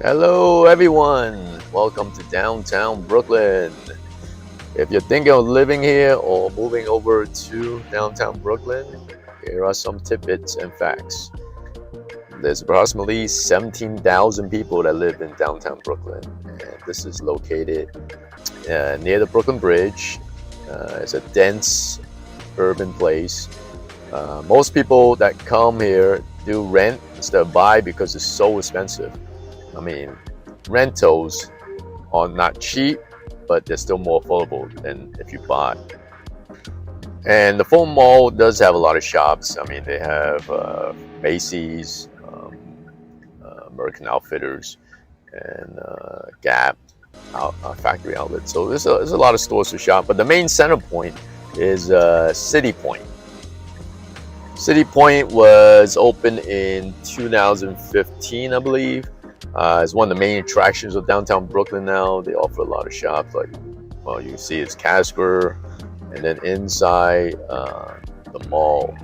Hello, everyone. Welcome to downtown Brooklyn. If you're thinking of living here or moving over to downtown Brooklyn, here are some tidbits and facts. There's approximately 17,000 people that live in downtown Brooklyn, and this is located near the Brooklyn Bridge. It's a dense urban place. Most people that come here do rent instead of buy because it's so expensive. I mean, rentals are not cheap, but they're still more affordable than if you buy. And the Fulton Mall does have a lot of shops. I mean, they have Macy's, American Outfitters, and Gap, factory outlets. So there's a lot of stores to shop. But the main center point is City Point. City Point was opened in 2015, I believe. It's one of the main attractions of downtown Brooklyn now. They offer a lot of shops, like, well, you can see it's Casper, and then inside the mall,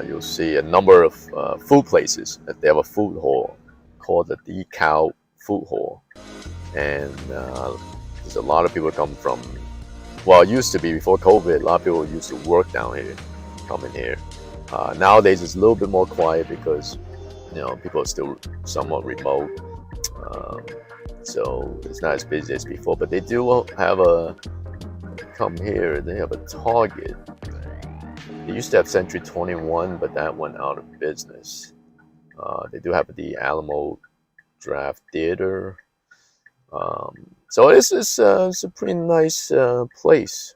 you'll see a number of food places. They have a food hall called the Dekalb Food Hall, and there's a lot of people come from. Well, it used to be before COVID. A lot of people used to work down here, come in here. Nowadays, it's a little bit more quiet because people are still somewhat remote, so it's not as busy as before. But they do have come here. They have a Target. They used to have Century 21, but that went out of business. They do have the Alamo Draft Theater. So it's a pretty nice place.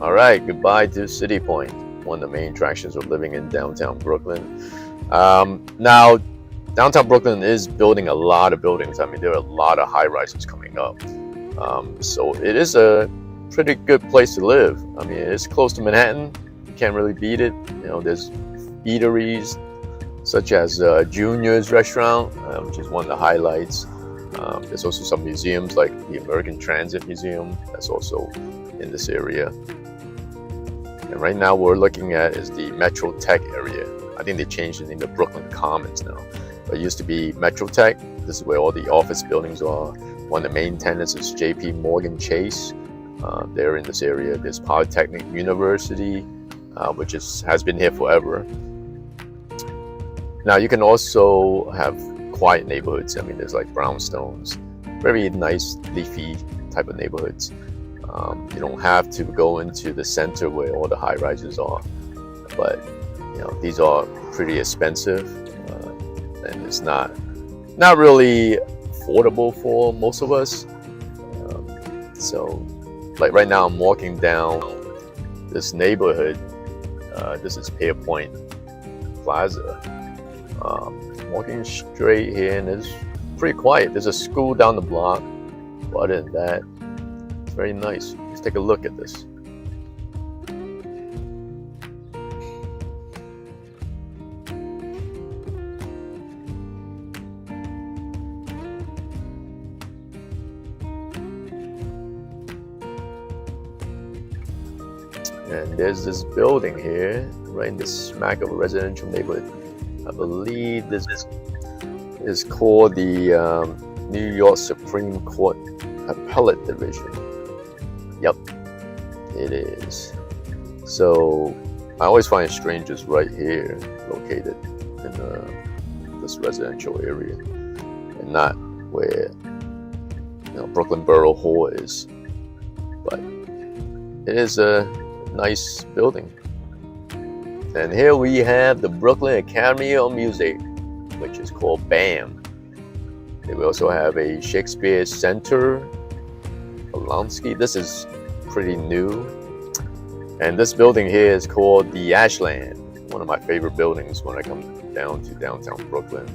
All right, goodbye to City Point, one of the main attractions of living in downtown Brooklyn. Now, downtown Brooklyn is building a lot of buildings. I mean, there are a lot of high rises coming up. So it is a pretty good place to live. I mean, it's close to Manhattan. You can't really beat it. You know, there's eateries such as Junior's restaurant, which is one of the highlights. There's also some museums like the American Transit Museum that's also in this area. And right now we're looking at is the Metro Tech area. I think they changed the name to Brooklyn Commons now. But it used to be Metro Tech. This is where all the office buildings are. One of the main tenants is JP Morgan Chase. They're in this area. There's Polytechnic University, which has been here forever. Now you can also have quiet neighborhoods. I mean, there's like brownstones, very nice leafy type of neighborhoods. You don't have to go into the center where all the high rises are, but you know, these are pretty expensive, and it's not really affordable for most of us. So like right now I'm walking down this neighborhood. This is Pierpoint Plaza. Walking straight here, and it's pretty quiet. There's a school down the block, but other than that, it's very nice. Let's take a look at this. And there's this building here, right in the smack of a residential neighborhood. I believe this is called the New York Supreme Court Appellate Division. Yep, it is. So I always find it strange it's right here, located in this residential area, and not where Brooklyn Borough Hall is. But it is a nice building. And here we have the Brooklyn Academy of Music, which is called BAM. We also have a Shakespeare Center, Polanski. This is pretty new. And this building here is called the Ashland, one of my favorite buildings when I come down to downtown Brooklyn.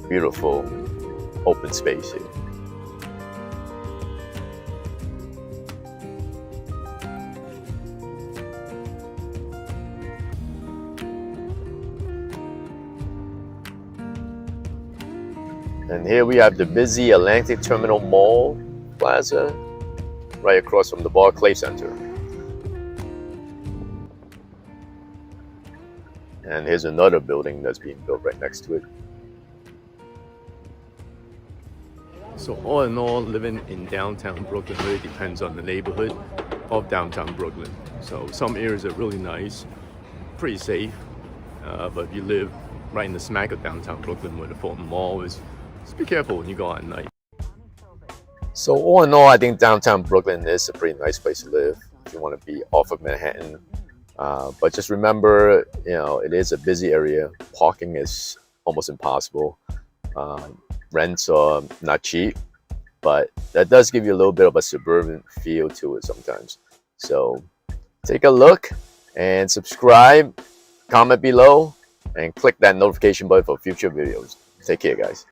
Beautiful open space here. And here we have the busy Atlantic Terminal Mall Plaza, right across from the Barclay Center. And here's another building that's being built right next to it. So all in all, living in downtown Brooklyn really depends on the neighborhood of downtown Brooklyn. So some areas are really nice, pretty safe, but if you live right in the smack of downtown Brooklyn where the Fulton Mall is, just be careful when you go out at night. So all in all, I think downtown Brooklyn is a pretty nice place to live if you want to be off of Manhattan. But just remember, it is a busy area. Parking is almost impossible. Rents are not cheap, but that does give you a little bit of a suburban feel to it sometimes. So take a look and subscribe, comment below, and click that notification button for future videos. Take care, guys.